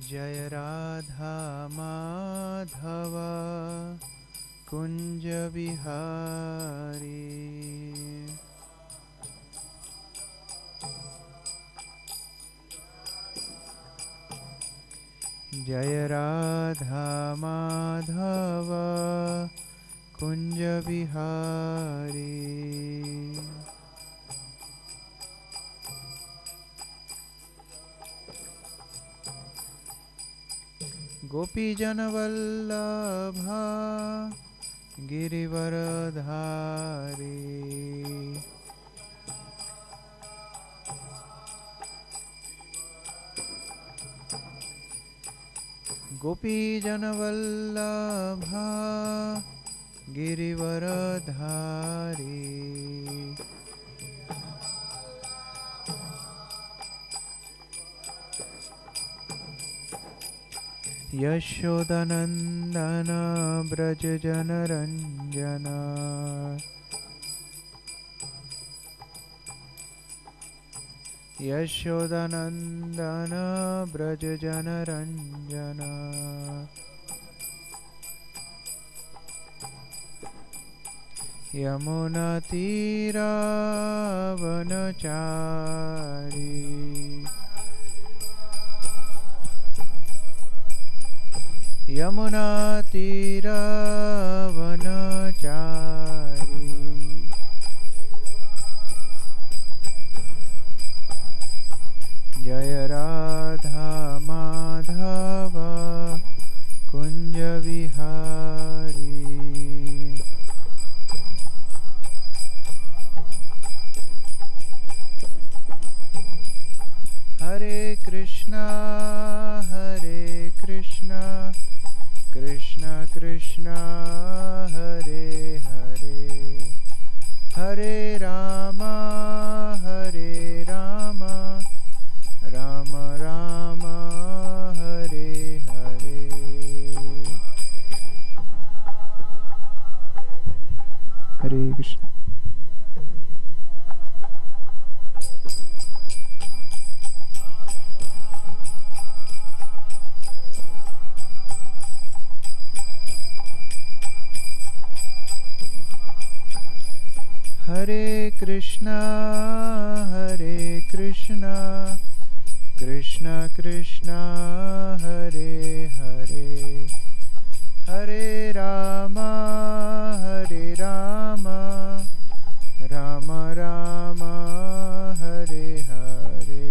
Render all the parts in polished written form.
जय राधा माधव कुंज विहारी। जय राधा माधव कुंज विहारी। गोपी जन वल्लभा गिरिवरधारी। गोपी जन वल्लभा गिरिवरधारी। यशोदनंदन ब्रज जनरंजन। यशोदनंदन ब्रज जनरंजन। यमुना तीरावनचारी। यमुना तीरावनचारी। जय राधा माधव कुंज विहारी। हरे कृष्णा कृष्णा कृष्णा हरे हरे, हरे रामा राम राम हरे हरे। हरे कृष्ण। हरे कृष्णा कृष्णा कृष्णा हरे हरे, हरे रामा राम राम हरे हरे।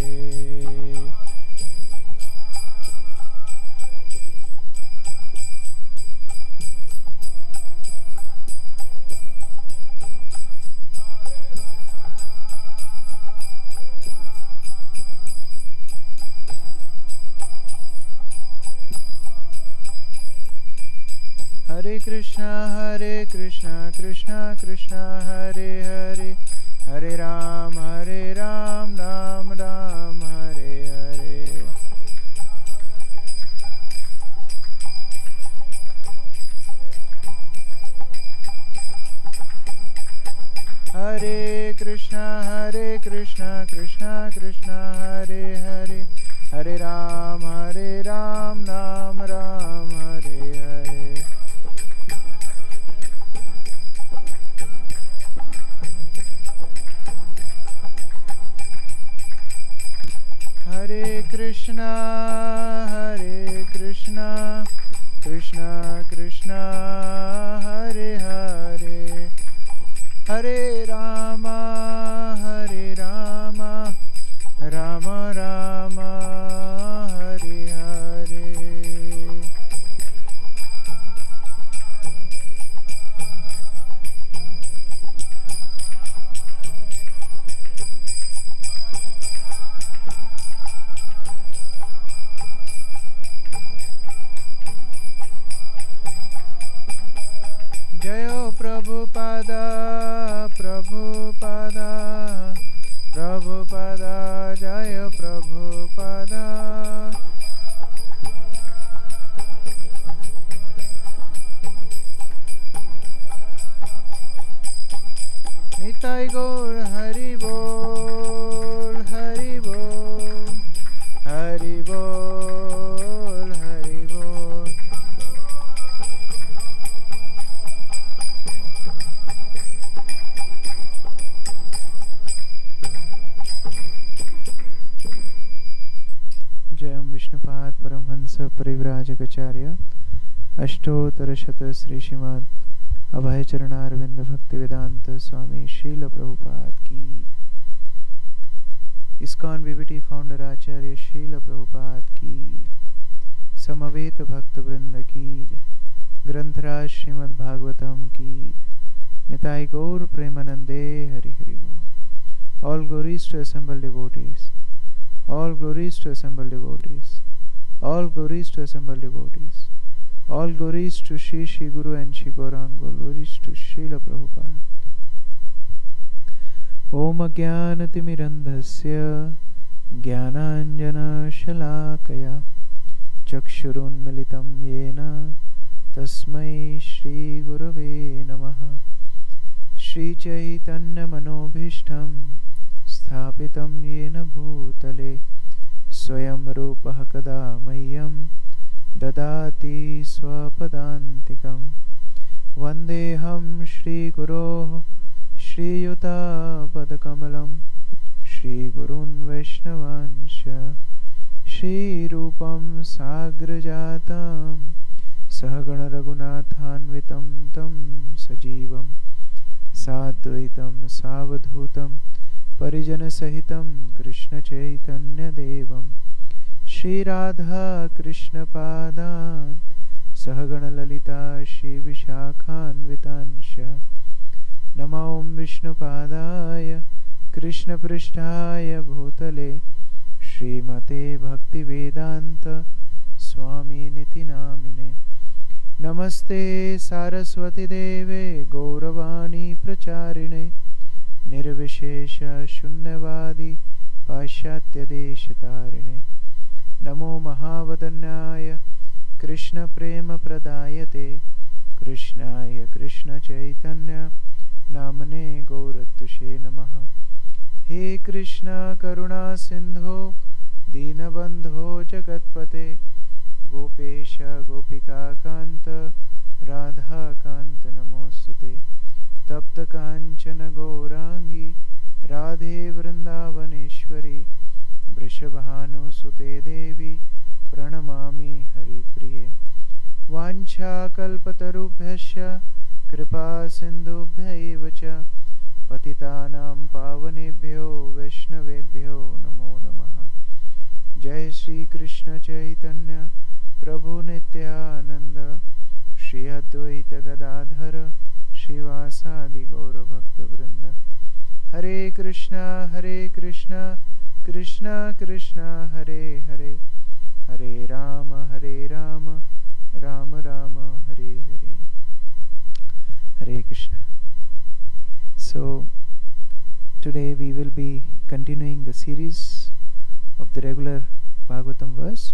हरे कृष्णा कृष्णा कृष्णा हरे हरे, हरे राम राम राम हरे हरे। हरे कृष्णा कृष्णा कृष्णा हरे हरे, हरे राम राम राम हरे हरे। हरे कृष्णा कृष्णा कृष्णा हरे हरे, हरे राम राम राम हरे हरे। जयो प्रभुपादा जय प्रभुपादा। निताई गौर हरि बोल हरि बोल हरि बोल। परिव्राजकाचार्य अष्टोत्तरशत श्री श्रीमद अभय चरणारविंद भक्ति वेदांत स्वामी श्रील प्रभुपाद की, इस्कॉन बीबीटी फाउंडर आचार्य श्रील प्रभुपाद की, समवेत भक्त वृंद की, ग्रंथराज श्रीमद् भागवतम की, निताई गौर प्रेमानंदे हरि हरि बोल. All glories to assembled devotees. All glories to assembled devotees. All glories to assembled devotees. All glories to Shri Shri Guru and Shri Gauranga. Glories to Srila Prabhupada. Om Ajnanatimirandhasya Jnananjana Shalakaya Chakshurunmilitam Yena Tasmai Shri Gurave Namaha. Shri Chaitanya Manobhishtam Sthapitam Yena Bhutale Swayam Rupaha Kada Mahyam Dadati Swapadantikam. Vandeham Shri Guroh Shri Yuta Padakamalam Shri Gurun Vaishnavansha Shri Rupam Sagrajatam Sahagana Raghunathanvitam Tam Sajivam Sadvaitam Savadhutam Parijana Sahitam Krishna Chaitanya Devam Shri Radha Krishna Padan Sahagana Lalita Shri Vishakhan Vitansha Nama Om Vishnu Padaya Krishna Prishtaya Bhutale Shri Mate Bhakti Vedanta Swami Niti Namine. Namaste Saraswati Deve Gauravani Pracharine Nirvishesha Shunyavadi Pashatya Deshatarine. Namo Mahavadanyaya Krishna Prema Pradayate Krishnaya Krishna Chaitanya Namane Gauratushe Namaha. He Krishna Karuna Sindho Dinabandho Jagatpate Gopesha Gopika Kanta Radha Kanta Namostute. Tapta Kanchana Gaurangi Radhe Vrindavaneshwari Vrishabhanu Sute Devi Pranamami Hari Priye. Vancha Kalpatarubhyasya Kripa Sindhubhya Cha Patitanam Pavanebhyo Vaishnavebhyo Namo Namaha. Jai Shri Krishna Chaitanya Prabhu Nityananda Shri Advaita Gadadhara Shivasadi Gaura Bhakta Vrinda. Hare Krishna Krishna Krishna Hare Hare Hare Rama Rama Rama Hare Hare. Hare Krishna. So today we will be continuing the series of the regular Bhagavatam verse.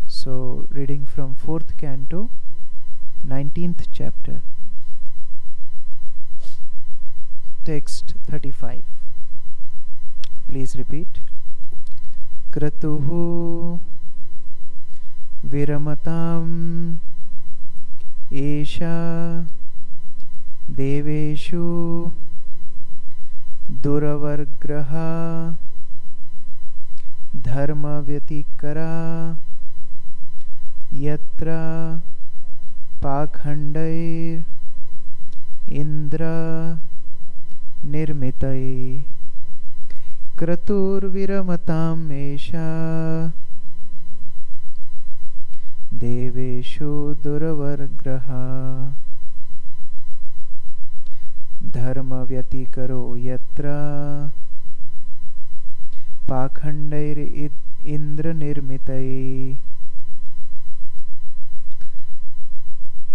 So reading from 4th canto, 19th chapter, text 35. Please repeat. Kratuhu viramatam esha deveshu duravargraha dharma vyatikara yatra pakhandair indra nirmitai. Kratur viramatam esha deveshu duravargraha dharma vyatikaro yatra pakhandair indra nirmitai.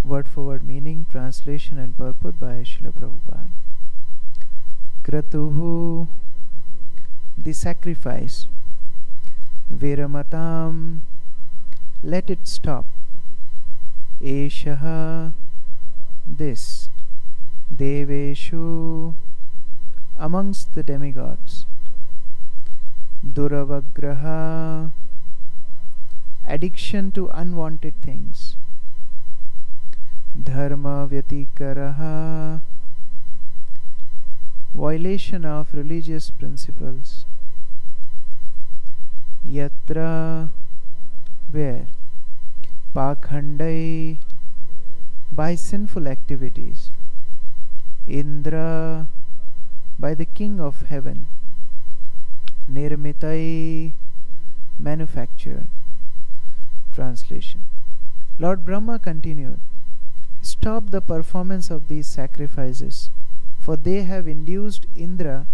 Word for word meaning, translation and purport by Srila Prabhupada. Kratuhu, the sacrifice. Viramatam, let it stop. Eshaha, this. Deveshu, amongst the demigods. Duravagraha, addiction to unwanted things. Dharma vyatikaraha, violation of religious principles. Yatra, where. Pakhandai, by sinful activities. Indra, by the king of heaven. Nirmitai, manufactured. Translation. Lord Brahma continued, stop the performance of these sacrifices, for they have induced Indra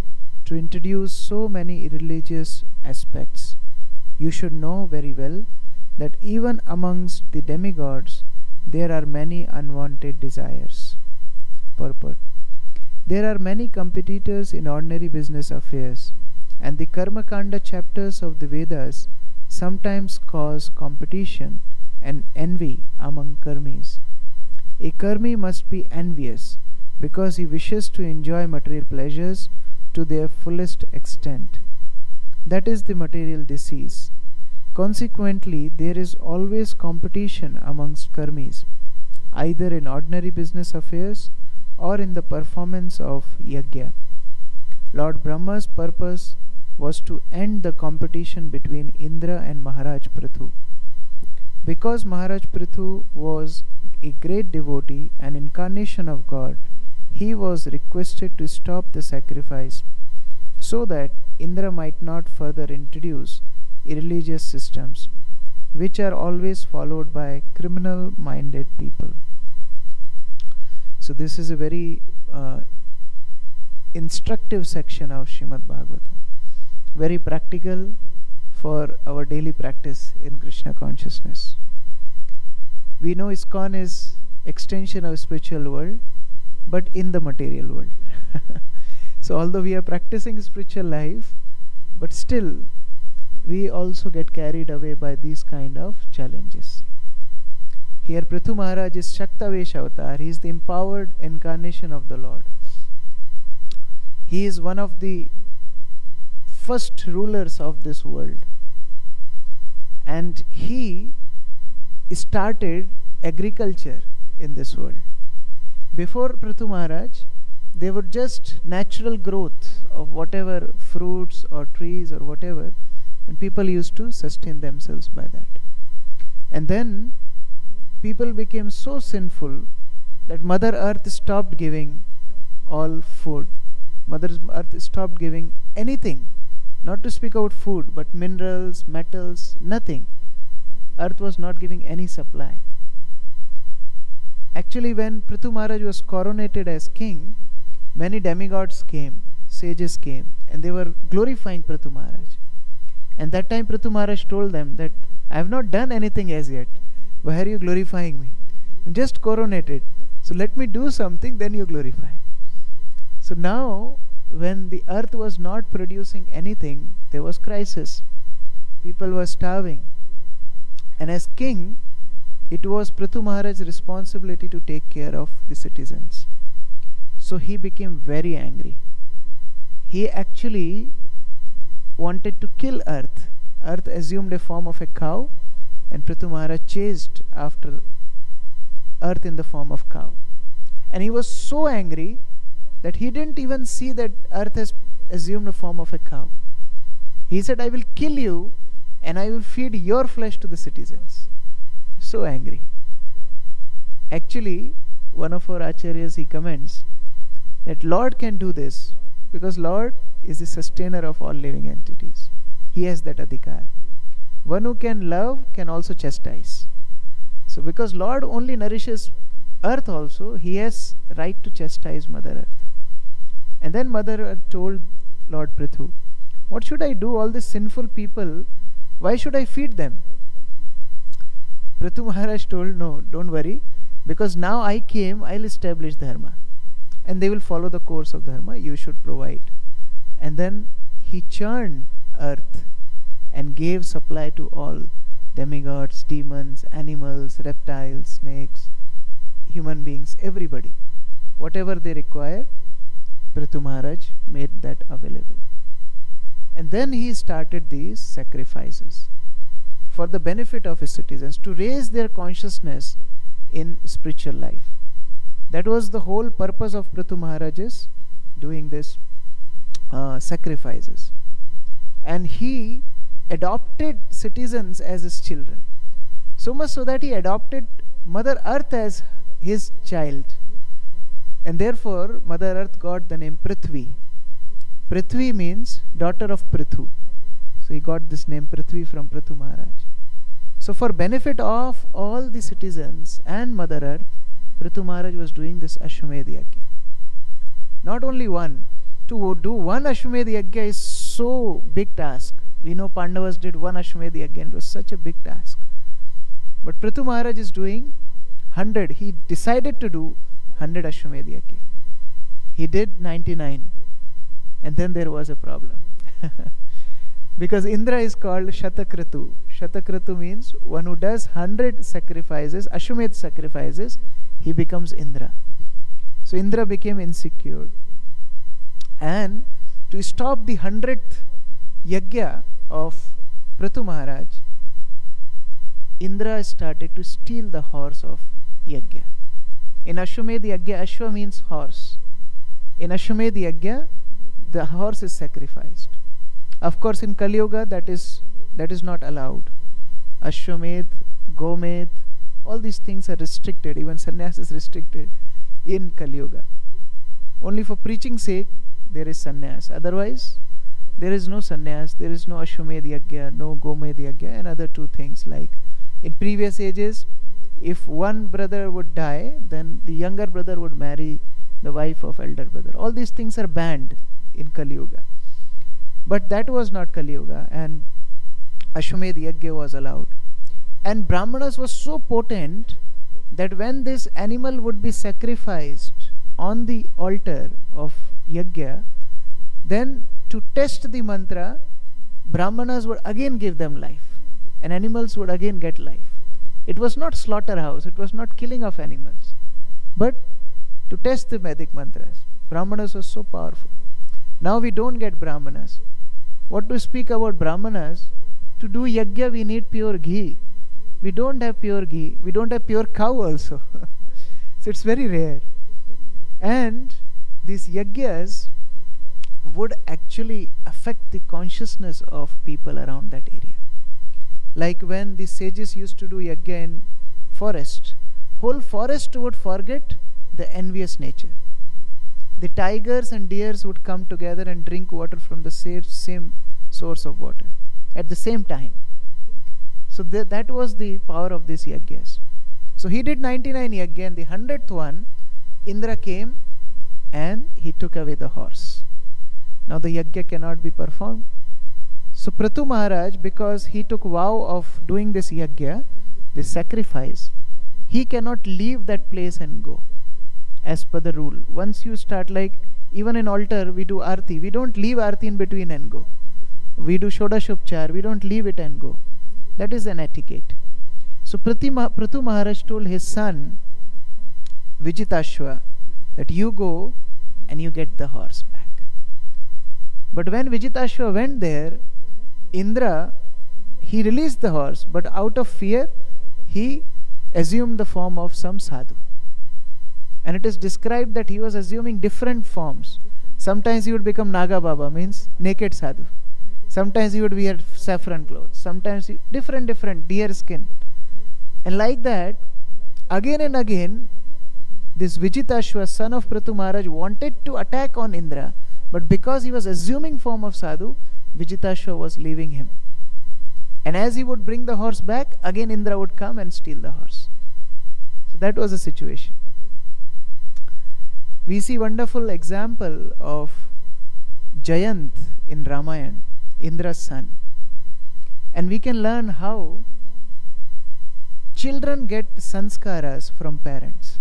to introduce so many irreligious aspects. You should know very well that even amongst the demigods there are many unwanted desires. Purport. There are many competitors in ordinary business affairs, and the Karmakanda chapters of the Vedas sometimes cause competition and envy among karmis. A karmi must be envious because he wishes to enjoy material pleasures to their fullest extent. That is the material disease. Consequently, there is always competition amongst karmis, either in ordinary business affairs or in the performance of yajna. Lord Brahma's purpose was to end the competition between Indra and Maharaj Prithu. Because Maharaj Prithu was a great devotee and incarnation of God, he was requested to stop the sacrifice so that Indra might not further introduce irreligious systems, which are always followed by criminal-minded people. So this is a very instructive section of Srimad Bhagavatam. Very practical for our daily practice in Krishna consciousness. We know ISKCON is extension of spiritual world, but in the material world. So although we are practicing spiritual life, but still we also get carried away by these kind of challenges. Here Prithu Maharaj is Shaktavesh avatar. He is the empowered incarnation of the Lord. He is one of the first rulers of this world, and he started agriculture in this world. Before Prithu Maharaj, they were just natural growth of whatever fruits or trees or whatever, and people used to sustain themselves by that. And then people became so sinful that Mother Earth stopped giving all food. Mother Earth stopped giving anything, not to speak about food, but minerals, metals, nothing. Earth was not giving any supply. Actually, when Prithu Maharaj was coronated as king, many demigods came, sages came, and they were glorifying Prithu Maharaj. And that time Prithu Maharaj told them that I have not done anything as yet. Why are you glorifying me? I'm just coronated. So let me do something, then you glorify. So now, when the earth was not producing anything, there was crisis. People were starving. And as king, it was Prithu Maharaj's responsibility to take care of the citizens. So he became very angry. He actually wanted to kill earth. Earth assumed a form of a cow, and Prithu Maharaj chased after earth in the form of cow. And he was so angry that he didn't even see that earth has assumed a form of a cow. He said, I will kill you and I will feed your flesh to the citizens. So angry. Actually, one of our acharyas, he comments that Lord can do this because Lord is the sustainer of all living entities. He has that adhikar. One who can love can also chastise. So because Lord only nourishes earth also, he has right to chastise Mother Earth. And then Mother Earth told Lord Prithu, what should I do? All these sinful people, why should I feed them? Prithu Maharaj told, no, don't worry, because now I came, I'll establish dharma. And they will follow the course of dharma, you should provide. And then he churned earth and gave supply to all demigods, demons, animals, reptiles, snakes, human beings, everybody. Whatever they require, Prithu Maharaj made that available. And then he started these sacrifices for the benefit of his citizens, to raise their consciousness in spiritual life. That was the whole purpose of Prithu Maharaj's doing this sacrifices. And he adopted citizens as his children. So much so that he adopted Mother Earth as his child. And therefore, Mother Earth got the name Prithvi. Prithvi means daughter of Prithu. So he got this name Prithvi from Prithu Maharaj. So for benefit of all the citizens and Mother Earth, Prithu Maharaj was doing this Ashwamedh Yajna. Not only one. To do one Ashwamedh Yajna is so big task. We know Pandavas did one Ashwamedh Yajna. It was such a big task. But Prithu Maharaj is doing 100. He decided to do 100 Ashwamedh Yajna. He did 99. And then there was a problem. Because Indra is called Shatakritu. Shatakritu means one who does 100 sacrifices, Ashwamedh sacrifices, he becomes Indra. So Indra became insecure. And to stop the 100th Yajna of Prithu Maharaj, Indra started to steal the horse of Yajna. In Ashwamedh Yajna, Ashwa means horse. In Ashwamedh Yajna, the horse is sacrificed. Of course, in Kali Yuga, that is not allowed. Ashwamedh, Gomedh, all these things are restricted. Even sannyas is restricted in Kali Yuga. Only for preaching sake, there is sannyas. Otherwise, there is no sannyas, there is no Ashwamedh Yajna, no Gomedh Yajna, and other two things. Like in previous ages, if one brother would die, then the younger brother would marry the wife of elder brother. All these things are banned in Kali Yuga. But that was not Kali Yuga, and Ashwamedh Yajna was allowed. And Brahmanas was so potent that when this animal would be sacrificed on the altar of Yajna, then to test the mantra, Brahmanas would again give them life, and animals would again get life. It was not slaughterhouse, it was not killing of animals, but to test the Vedic mantras. Brahmanas was so powerful. Now we don't get Brahmanas. What to speak about Brahmanas? To do Yajna we need pure ghee. We don't have pure ghee. We don't have pure cow also. So it's very rare. And these Yajnas would actually affect the consciousness of people around that area. Like when the sages used to do Yajna in forest, whole forest would forget the envious nature. The tigers and deers would come together and drink water from the same source of water at the same time. So that was the power of these Yajnas. So he did 99 Yajna, and the 100th one, Indra came and he took away the horse. Now the Yajna cannot be performed. So Prithu Maharaj, because he took vow of doing this Yajna, this sacrifice, he cannot leave that place and go. As per the rule, once you start, like even in altar we do Aarti, we don't leave Aarti in between and go. We do Shodashopchar, we don't leave it and go. That is an etiquette. So Prithu Maharaj told his son Vijitashva that you go and you get the horse back. But when Vijitashva went there, Indra, he released the horse, but out of fear he assumed the form of some sadhu. And it is described that he was assuming different forms. Sometimes he would become Naga Baba, means naked sadhu. Sometimes he would wear saffron clothes. Sometimes different deer skin. And like that, again and again, this Vijitashva, son of Prithu Maharaj, wanted to attack on Indra. But because he was assuming form of sadhu, Vijitashva was leaving him. And as he would bring the horse back, again Indra would come and steal the horse. So that was the situation. We see wonderful example of Jayant in Ramayana, Indra's son. And we can learn how children get sanskaras from parents.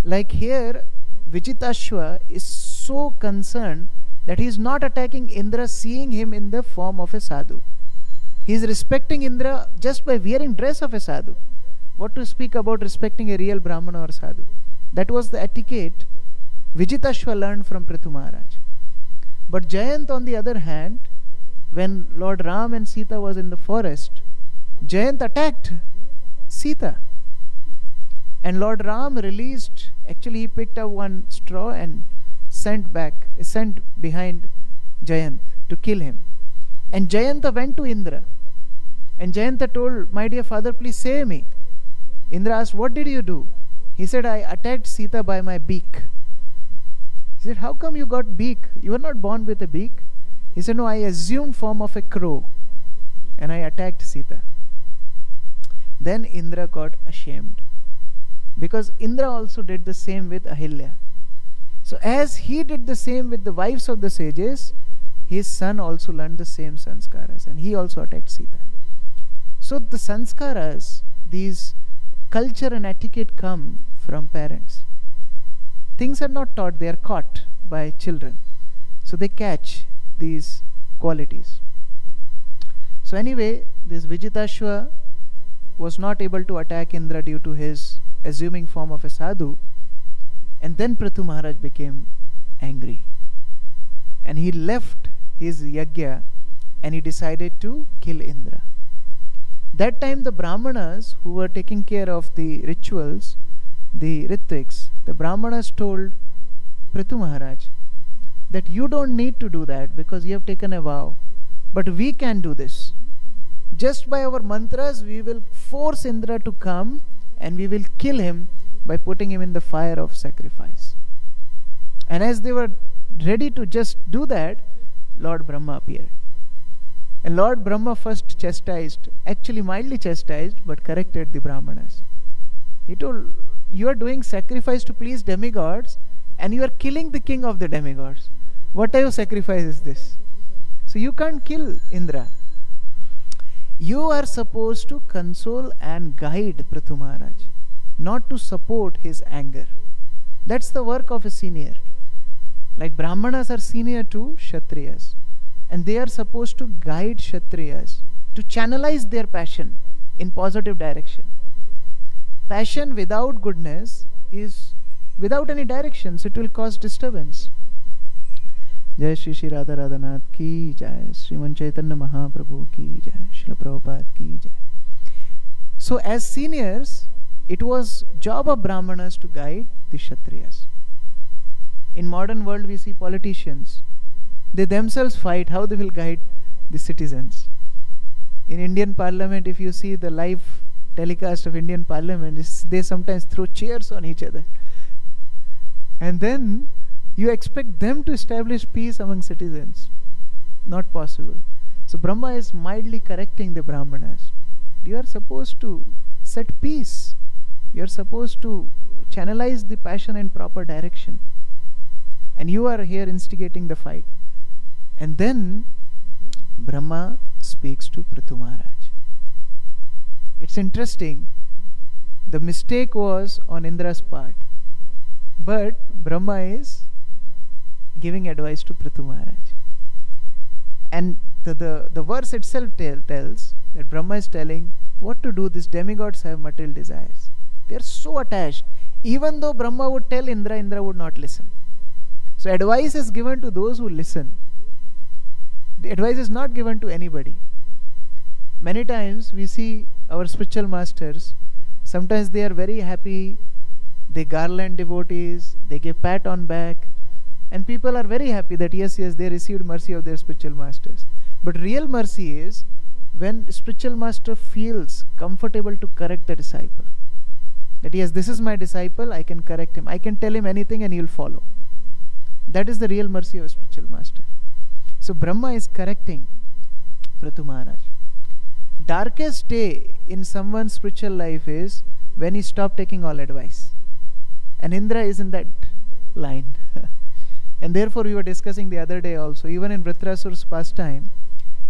Like here, Vijitashva is so concerned that he is not attacking Indra, seeing him in the form of a sadhu. He is respecting Indra just by wearing dress of a sadhu. What to speak about respecting a real Brahmana or sadhu? That was the etiquette Vijitashva learned from Prithu Maharaj. But Jayant, on the other hand, when Lord Ram and Sita was in the forest, Jayant attacked Sita. And Lord Ram released, actually he picked up one straw and sent behind Jayant to kill him. And Jayanta went to Indra And Jayanta told, my dear father, please save me. Indra asked, what did you do? He said, I attacked Sita by my beak. He said, how come you got beak? You were not born with a beak. He said, no, I assumed form of a crow and I attacked Sita. Then Indra got ashamed, because Indra also did the same with Ahilya. So as he did the same with the wives of the sages, his son also learned the same sanskaras and he also attacked Sita. So the sanskaras, these culture and etiquette, come from parents. Things are not taught, they are caught by children. So they catch these qualities. So anyway, this Vijitashva was not able to attack Indra due to his assuming form of a sadhu. And then Prithu Maharaj became angry. And he left his yajna and he decided to kill Indra. That time the Brahmanas who were taking care of the rituals, the Ritviks, the Brahmanas told Prithu Maharaj that you don't need to do that because you have taken a vow. But we can do this. Just by our mantras we will force Indra to come and we will kill him by putting him in the fire of sacrifice. And as they were ready to just do that, Lord Brahma appeared. And Lord Brahma first chastised, actually mildly chastised, but corrected the Brahmanas. He told, you are doing sacrifice to please demigods and you are killing the king of the demigods. What type of sacrifice is this? So you can't kill Indra. You are supposed to console and guide Prithu Maharaj, not to support his anger. That's the work of a senior. Like Brahmanas are senior to Kshatriyas, and they are supposed to guide Kshatriyas to channelize their passion in positive direction. Passion without goodness is without any direction, so it will cause disturbance. Jai Shri Shri Radha Radhanath ki jai, Sriman Chaitanya Mahaprabhu ki jai, Srila Prabhupada ki jai. So as seniors, it was job of Brahmanas to guide the Kshatriyas. In modern world we see politicians, they themselves fight how they will guide the citizens. In Indian Parliament, if you see the live telecast of Indian Parliament, they sometimes throw chairs on each other. And then you expect them to establish peace among citizens. Not possible. So Brahma is mildly correcting the Brahmanas. You are supposed to set peace. You are supposed to channelize the passion in proper direction. And you are here instigating the fight. And then Brahma speaks to Prithu Maharaj. It's interesting. The mistake was on Indra's part. But Brahma is giving advice to Prithu Maharaj. And the verse itself tells that Brahma is telling what to do. These demigods have material desires. They are so attached. Even though Brahma would tell Indra, Indra would not listen. So advice is given to those who listen. The advice is not given to anybody. Many times we see our spiritual masters, sometimes they are very happy, they garland devotees, they give pat on back, and people are very happy that yes, they received mercy of their spiritual masters. But real mercy is when spiritual master feels comfortable to correct the disciple. That yes, this is my disciple, I can correct him, I can tell him anything and he will follow. That is the real mercy of a spiritual master. So Brahma is correcting Prithu Maharaj. Darkest day in someone's spiritual life is when he stopped taking all advice. And Indra is in that line. And therefore we were discussing the other day also, even in Vritrasur's pastime,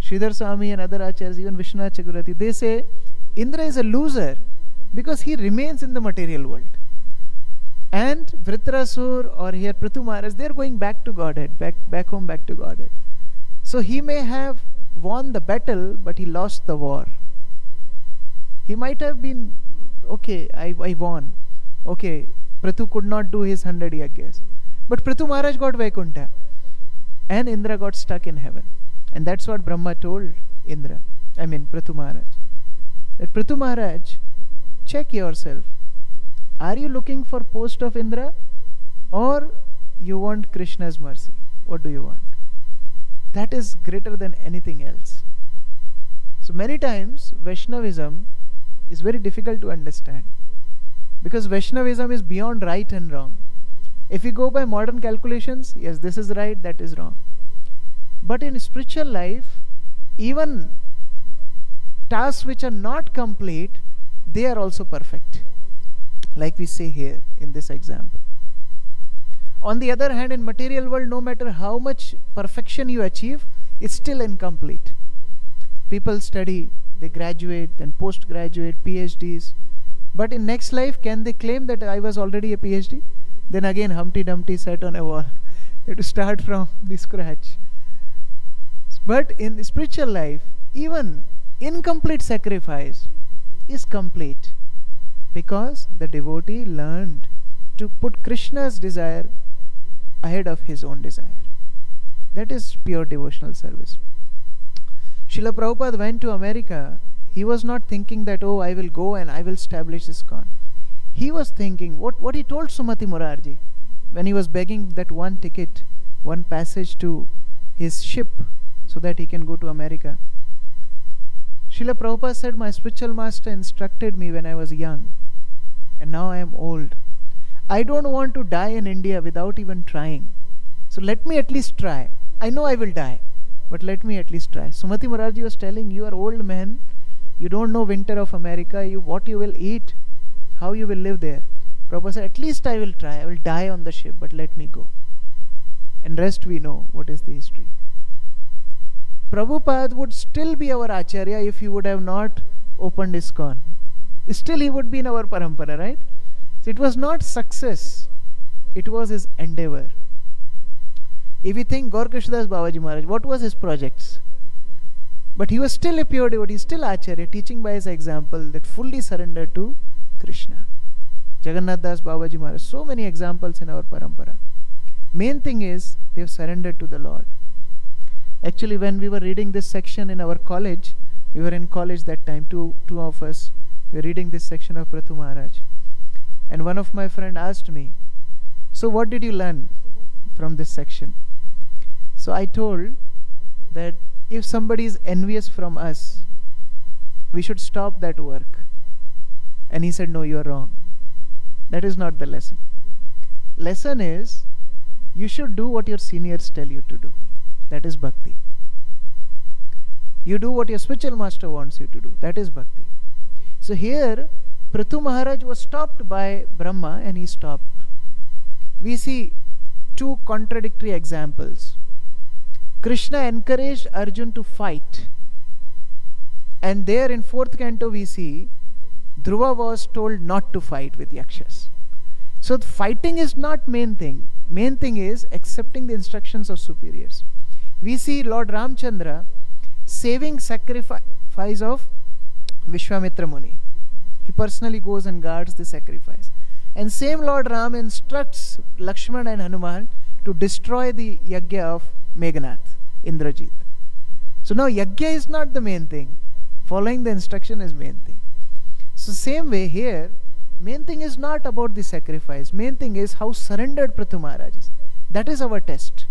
Sridhar Swami and other acharyas, even Vishwanath Chakravarti, they say Indra is a loser because he remains in the material world. And Vritrasur or here Prithu Maharaj, they are going back to Godhead, back home, back to Godhead. So he may have won the battle, but he lost the war. He might have been, okay, I won. Okay, Prithu could not do his 100 yajnas. But Prithu Maharaj got Vaikuntha. And Indra got stuck in heaven. And that's what Brahma told Prithu Maharaj. That Prithu Maharaj, check yourself. Are you looking for post of Indra or you want Krishna's mercy? What do you want? That is greater than anything else. So many times Vaishnavism is very difficult to understand, because Vaishnavism is beyond right and wrong. If we go by modern calculations, yes, this is right, that is wrong. But in spiritual life, even tasks which are not complete, they are also perfect, like we say here in this example. On the other hand, in material world, no matter how much perfection you achieve, it's still incomplete. People study, they graduate, then postgraduate, PhDs. But in next life, can they claim that I was already a PhD? Then again, Humpty Dumpty sat on a wall. They have to start from the scratch. But in spiritual life, even incomplete sacrifice is complete, because the devotee learned to put Krishna's desire ahead of his own desire. That is pure devotional service. Srila Prabhupada went to America. He was not thinking that, oh, I will go and I will establish ISKCON. He was thinking, what he told Sumati Morarji when he was begging that one ticket, one passage to his ship so that he can go to America. Srila Prabhupada said, my spiritual master instructed me when I was young, and now I am old. I don't want to die in India without even trying. So let me at least try. I know I will die, but let me at least try. Sumati Morarji was telling, you are old man, you don't know winter of America, what you will eat, how you will live there. Prabhupada said, at least I will try. I will die on the ship, but let me go. And rest we know what is the history. Prabhupada would still be our Acharya if he would have not opened ISKCON. Still he would be in our parampara, right? So it was not success, it was his endeavor. If we think Gaur Krishnadas Babaji Maharaj, what was his projects? But he was still a pure devotee, still Acharya, teaching by his example that fully surrendered to Krishna. Jagannath Das Babaji Maharaj, so many examples in our parampara. Main thing is, they have surrendered to the Lord. Actually, when we were reading this section in our college, we were in college that time, two of us, we were reading this section of Prathu Maharaj. And one of my friend asked me, so what did you learn from this section? So I told that if somebody is envious from us, we should stop that work. And he said, no, you are wrong. That is not the lesson. Lesson is, you should do what your seniors tell you to do. That is bhakti. You do what your spiritual master wants you to do. That is bhakti. So here, Prithu Maharaj was stopped by Brahma and he stopped. We see two contradictory examples. Krishna encouraged Arjun to fight. And there in 4th canto we see Dhruva was told not to fight with Yakshas. So fighting is not main thing. Main thing is accepting the instructions of superiors. We see Lord Ramchandra saving sacrifice of Vishwamitra Muni. He personally goes and guards the sacrifice. And same Lord Ram instructs Lakshman and Hanuman to destroy the yagya of Meghnath, Indrajit. So now yagya is not the main thing. Following the instruction is main thing. So same way here, main thing is not about the sacrifice. Main thing is how surrendered Prithu Maharaj is. That is our test.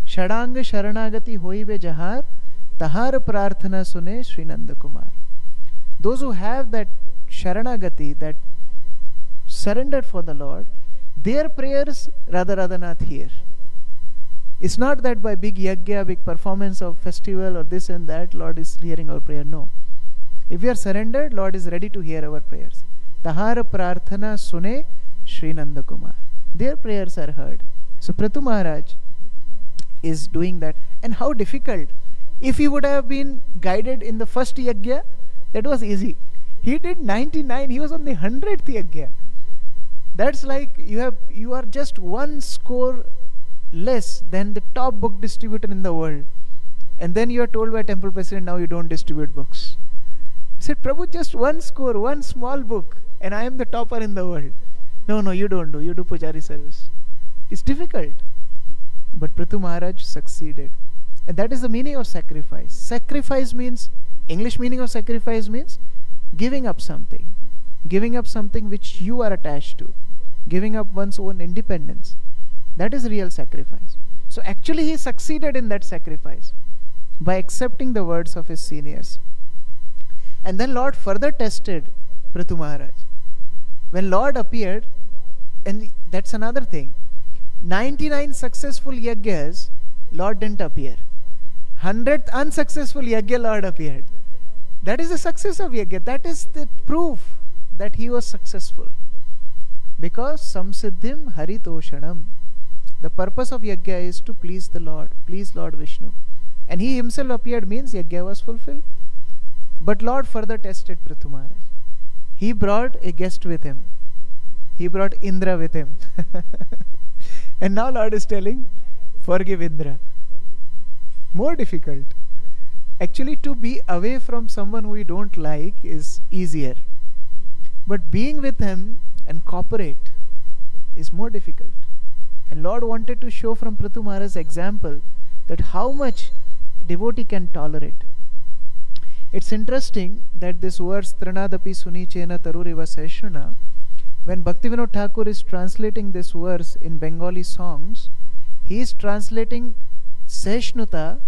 Shadang Sharanagati hoive jahar, tahar prarthana sune Sri Nanda Kumar. Those who have that Sharanagati, that surrendered for the Lord, their prayers Radharanath hear. It's not that by big yagya, big performance of festival or this and that, Lord is hearing our prayer. No. If we are surrendered, Lord is ready to hear our prayers. Tahar prarthana sune Sri Nanda Kumar. Their prayers are heard. So Prithu Maharaj is doing that. And how difficult. If he would have been guided in the first yagya, that was easy. He did 99, he was on the 100th yagya. That's like you are just one score less than the top book distributor in the world. And then you are told by temple president, now you don't distribute books. He said, Prabhu, just one score, one small book, and I am the topper in the world. No, you don't do. You do pujari service. It's difficult. But Prithu Maharaj succeeded. And that is the meaning of sacrifice. Sacrifice means, English meaning of sacrifice means giving up something. Giving up something which you are attached to. Giving up one's own independence. That is real sacrifice. So actually he succeeded in that sacrifice by accepting the words of his seniors. And then Lord further tested Prithu Maharaj. When Lord appeared, and that's another thing, 99 successful yagyas, Lord didn't appear. 100th unsuccessful yagya, Lord appeared. That is the success of yagya. That is the proof that he was successful. Because samsiddhim haritoshanam. The purpose of yagya is to please the Lord, please Lord Vishnu. And he himself appeared means yagya was fulfilled. But Lord further tested Prithu Maharaj. He brought a guest with him. He brought Indra with him. And now Lord is telling, forgive Indra. More difficult. Actually, to be away from someone who you don't like is easier. But being with him and cooperate is more difficult. And Lord wanted to show from Prithu Maharaj's example that how much devotee can tolerate. It's interesting that this verse Trinadapi Sunichena Taruriva Seshruna, when Bhaktivinoda Thakur is translating this verse in Bengali songs, he is translating Seshnuta,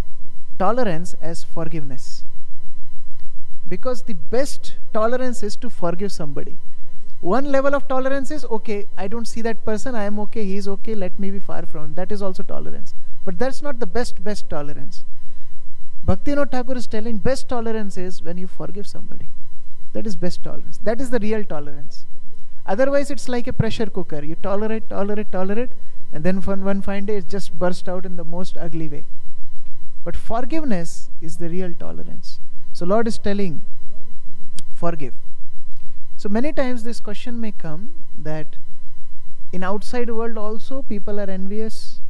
tolerance, as forgiveness. Because the best tolerance is to forgive somebody. One level of tolerance is, okay, I don't see that person, I am okay, he is okay, let me be far from him. That is also tolerance. But that's not the best tolerance. Bhaktivinoda Thakur is telling best tolerance is when you forgive somebody. That is best tolerance. That is the real tolerance. Otherwise, it's like a pressure cooker. You tolerate, and then one fine day it just burst out in the most ugly way. But forgiveness is the real tolerance. So Lord is telling, forgive. So many times this question may come that in outside world also people are envious.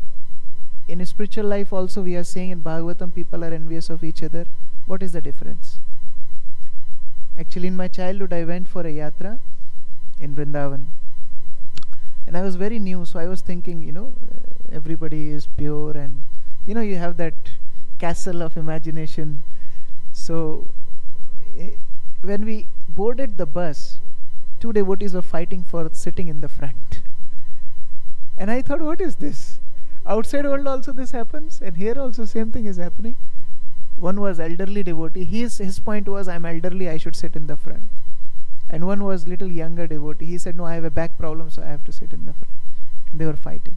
In a spiritual life also we are saying in Bhagavatam people are envious of each other. What is the difference? Actually in my childhood I went for a yatra in Vrindavan. And I was very new, so I was thinking, everybody is pure and, you have that castle of imagination. So when we boarded the bus, two devotees were fighting for sitting in the front. And I thought, what is this? Outside world also this happens, and here also same thing is happening. One was elderly devotee. His point was, I'm elderly, I should sit in the front. And one was little younger devotee. He said, no, I have a back problem, so I have to sit in the front. And they were fighting.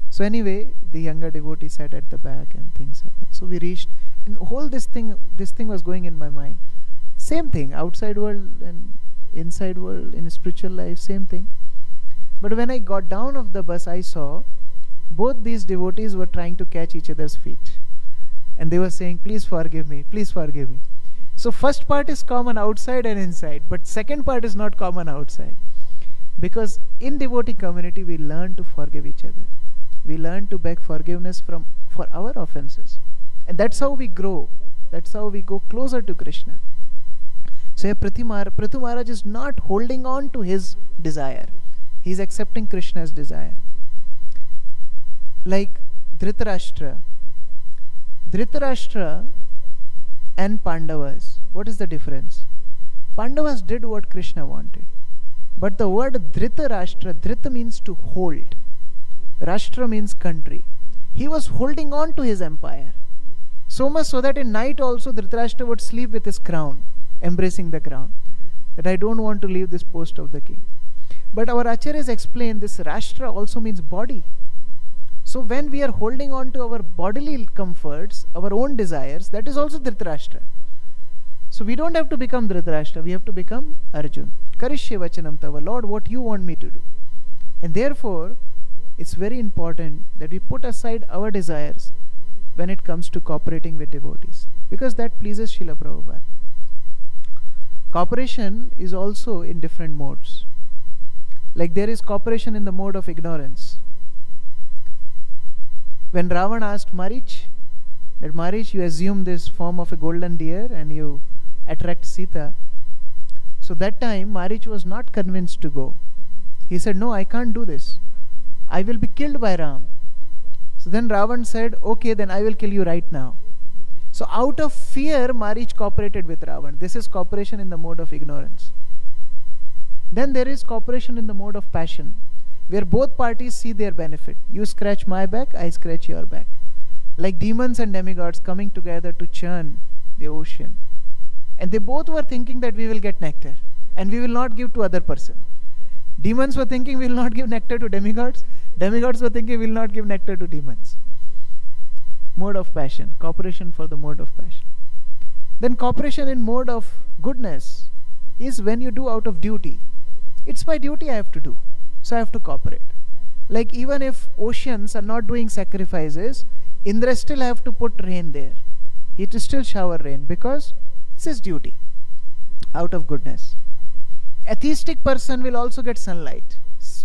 So anyway, the younger devotee sat at the back and things happened. So we reached, and whole this thing was going in my mind. Same thing, outside world and inside world, in spiritual life, same thing. But when I got down of the bus, I saw both these devotees were trying to catch each other's feet. And they were saying, please forgive me, please forgive me. So first part is common outside and inside, but second part is not common outside. Because in devotee community we learn to forgive each other. We learn to beg forgiveness for our offenses. And that's how we grow. That's how we go closer to Krishna. So here Prithu Maharaj is not holding on to his desire. He is accepting Krishna's desire. Like Dhritarashtra and Pandavas. What is the difference? Pandavas did what Krishna wanted. But the word Dhritarashtra, Dhrita means to hold. Rashtra means country. He was holding on to his empire. So much so that in night also Dhritarashtra would sleep with his crown, embracing the crown. That I don't want to leave this post of the king. But our acharyas explain this Rashtra also means body. So when we are holding on to our bodily comforts, our own desires, that is also Dhritarashtra. So we don't have to become Dhritarashtra, we have to become Arjun. Karishye vachanam tava, Lord, what you want me to do. And therefore, it's very important that we put aside our desires when it comes to cooperating with devotees. Because that pleases Srila Prabhupada. Cooperation is also in different modes. Like there is cooperation in the mode of ignorance. When Ravan asked Marich, that Marich, you assume this form of a golden deer and you attract Sita. So that time Marich was not convinced to go. He said, no, I can't do this. I will be killed by Ram. So then Ravan said, okay, then I will kill you right now. So out of fear, Marich cooperated with Ravan. This is cooperation in the mode of ignorance. Then there is cooperation in the mode of passion, where both parties see their benefit. You scratch my back, I scratch your back. Like demons and demigods coming together to churn the ocean. And they both were thinking that we will get nectar and we will not give to other person. Demons were thinking we will not give nectar to demigods. Demigods were thinking we will not give nectar to demons. Mode of passion. Cooperation for the mode of passion. Then cooperation in mode of goodness is when you do out of duty. It's my duty I have to do. So I have to cooperate. Like even if oceans are not doing sacrifices, Indra still have to put rain there. He to still shower rain because it's his duty. Out of goodness. Atheistic person will also get sunlight.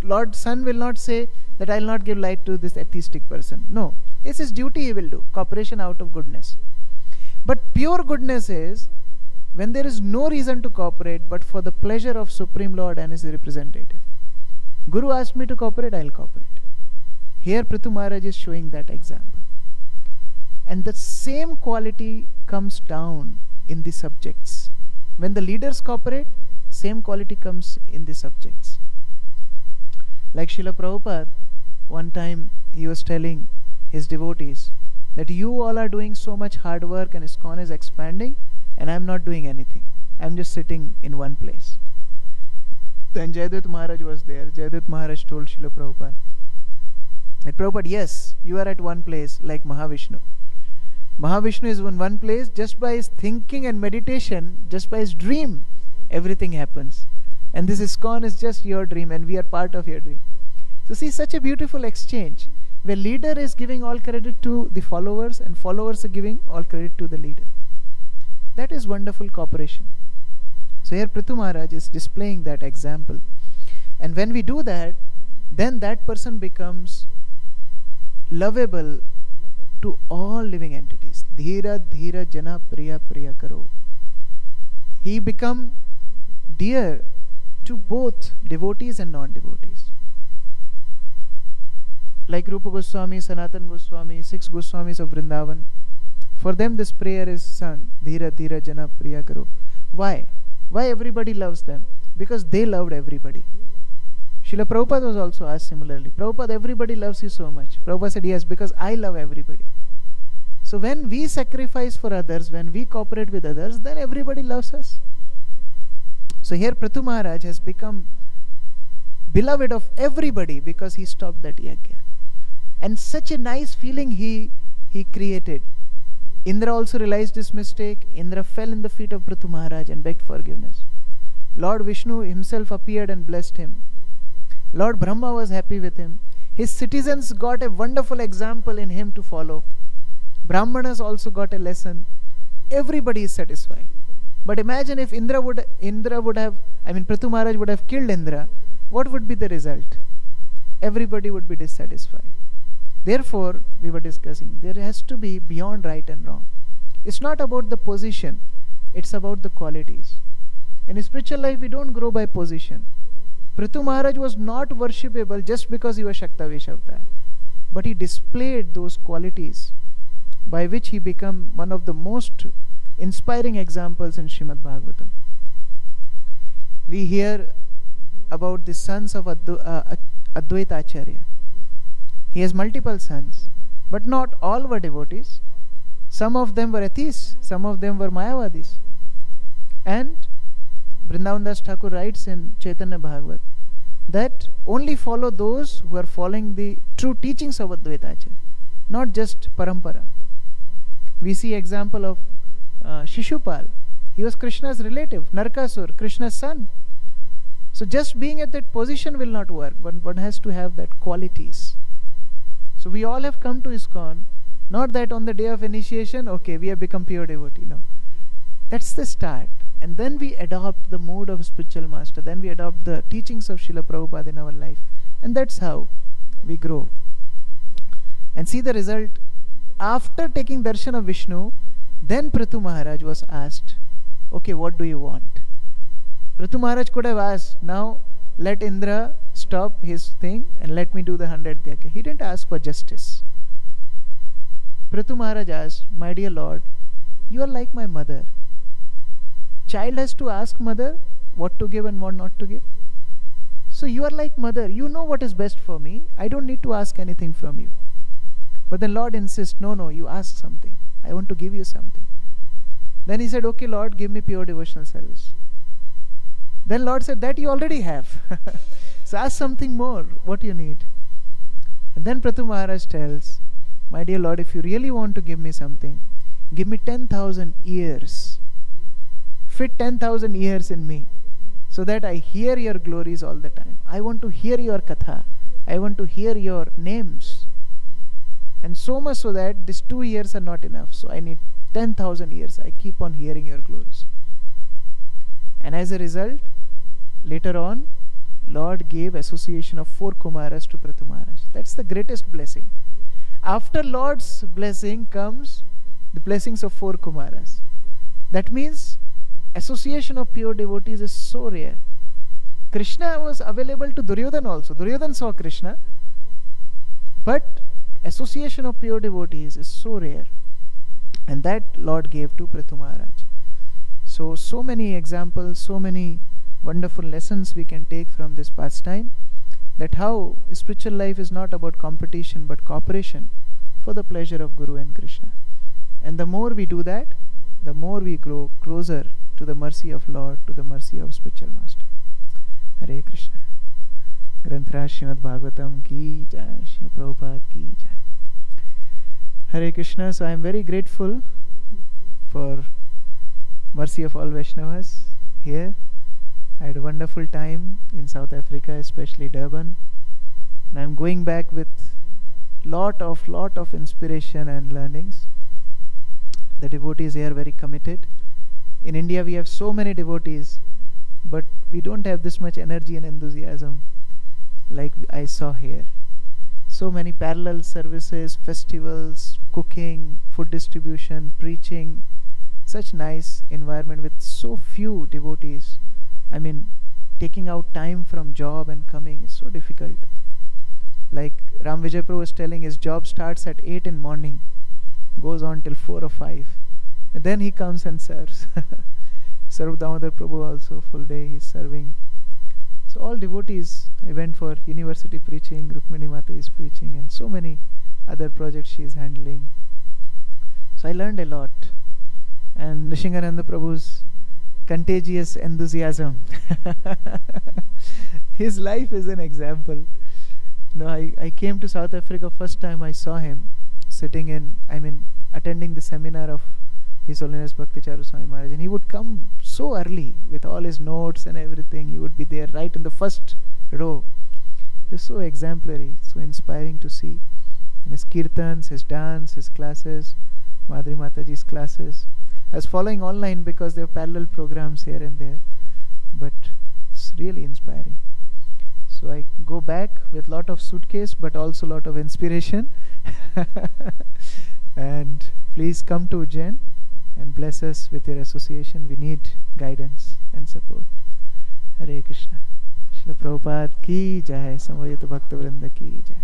Lord Sun will not say that I will not give light to this atheistic person. No. It's his duty he will do. Cooperation out of goodness. But pure goodness is when there is no reason to cooperate but for the pleasure of Supreme Lord and his representative. Guru asked me to cooperate, I will cooperate. Here Prithu Maharaj is showing that example. And the same quality comes down in the subjects. When the leaders cooperate, same quality comes in the subjects. Like Srila Prabhupada, one time he was telling his devotees that you all are doing so much hard work and ISKCON is expanding and I am not doing anything. I am just sitting in one place. Then Jayadvaita Maharaj was there. Jayadvaita Maharaj told Srila Prabhupada that Prabhupada, yes, you are at one place like Mahavishnu. Mahavishnu is in one place just by his thinking and meditation, just by his dream, everything happens. And this ISKCON is just your dream and we are part of your dream. So see, such a beautiful exchange where leader is giving all credit to the followers and followers are giving all credit to the leader. That is wonderful cooperation. So here Prithu Maharaj is displaying that example. And when we do that, then that person becomes lovable to all living entities. Dhira dhira jana priya priya karo. He become dear to both devotees and non-devotees. Like Rupa Goswami, Sanatan Goswami, 6 Goswamis of Vrindavan, for them this prayer is sung, Dhira Dhira Jana Priya Karo. Why? Why everybody loves them? Because they loved everybody. Srila Prabhupada was also asked similarly, Prabhupada, everybody loves you so much. Prabhupada said, yes, because I love everybody. So when we sacrifice for others, when we cooperate with others, then everybody loves us. So here Prithu Maharaj has become beloved of everybody because he stopped that yajna. And such a nice feeling he created. Indra also realized his mistake. Indra fell in the feet of Prithu Maharaj and begged forgiveness. Lord Vishnu himself appeared and blessed him. Lord Brahma was happy with him. His citizens got a wonderful example in him to follow. Brahmanas also got a lesson. Everybody is satisfied. But imagine if Prithu Maharaj would have killed Indra, what would be the result? Everybody would be dissatisfied. Therefore, we were discussing, there has to be beyond right and wrong. It's not about the position, it's about the qualities. In spiritual life, we don't grow by position. Prithu Maharaj was not worshipable just because he was Shaktavesh avatar. But he displayed those qualities by which he became one of the most inspiring examples in Srimad Bhagavatam. We hear about the sons of Advaita Acharya. He has multiple sons, but not all were devotees. Some of them were atheists, some of them were Mayavadis. And Vrindavan Das Thakur writes in Chaitanya Bhagavat that only follow those who are following the true teachings of Advaita Acharya, not just Parampara. We see example of Shishupal. He was Krishna's relative, Narkasur, Krishna's son. So just being at that position will not work, but one has to have that qualities. So we all have come to ISKCON, not that on the day of initiation, okay, we have become pure devotee. No. That's the start. And then we adopt the mode of spiritual master. Then we adopt the teachings of Srila Prabhupada in our life. And that's how we grow. And see the result. After taking darshan of Vishnu, then Prithu Maharaj was asked, okay, what do you want? Prithu Maharaj could have asked, now let Indra stop his thing and let me do the 100th yajna. He didn't ask for justice. Prithu Maharaj asked, my dear Lord, you are like my mother. Child has to ask mother what to give and what not to give. So you are like mother. You know what is best for me. I don't need to ask anything from you. But then Lord insists, no, you ask something. I want to give you something. Then he said, okay Lord, give me pure devotional service. Then Lord said, that you already have. So ask something more, what you need. And then Prathu Maharaj tells, my dear Lord, if you really want to give me something, give me 10,000 ears. Fit 10,000 ears in me, so that I hear your glories all the time. I want to hear your katha. I want to hear your names. And so much so that these 2 years are not enough. So I need 10,000 years. I keep on hearing your glories. And as a result, later on, Lord gave association of 4 Kumaras to Prathu Maharaj. That's the greatest blessing. After Lord's blessing comes the blessings of 4 Kumaras. That means association of pure devotees is so rare. Krishna was available to Duryodhana also. Duryodhana saw Krishna. But association of pure devotees is so rare. And that Lord gave to Prathu Maharaj. So many examples, so many wonderful lessons we can take from this pastime, that how spiritual life is not about competition but cooperation for the pleasure of Guru and Krishna. And the more we do that, the more we grow closer to the mercy of Lord, to the mercy of spiritual master. Hare Krishna. Granthra Srimad Bhagavatam ki jai, Srila Prabhupada ki jai. Hare Krishna. So I am very grateful for mercy of all Vaishnavas here. I had a wonderful time in South Africa, especially Durban. And I am going back with lot of inspiration and learnings. The devotees here are very committed. In India we have so many devotees, but we don't have this much energy and enthusiasm like I saw here. So many parallel services, festivals, cooking, food distribution, preaching. Such nice environment with so few devotees. I mean, taking out time from job and coming is so difficult. Like Ram Vijay Prabhu was telling, his job starts at 8 in morning, goes on till 4 or 5. And then he comes and serves. Sarv Damodar Prabhu also, full day he's serving. So all devotees, I went for university preaching, Rukmini Mata is preaching, and so many other projects she is handling. So I learned a lot. And Nishingananda Prabhu's contagious enthusiasm. His life is an example. I came to South Africa, first time I saw him attending the seminar of His Holiness Bhakti Charu Swami Maharaj, and he would come so early with all his notes and everything. He would be there right in the first row. It was so exemplary, so inspiring to see. And his kirtans, his dance, his classes, Madhuri Mataji's classes. I was following online because there are parallel programs here and there, but it's really inspiring. So I go back with lot of suitcase, but also lot of inspiration. And please come to Ujjain and bless us with your association. We need guidance and support. Hare Krishna. Srila Prabhupada ki jai, Samaveta Bhakta Vrinda ki jai.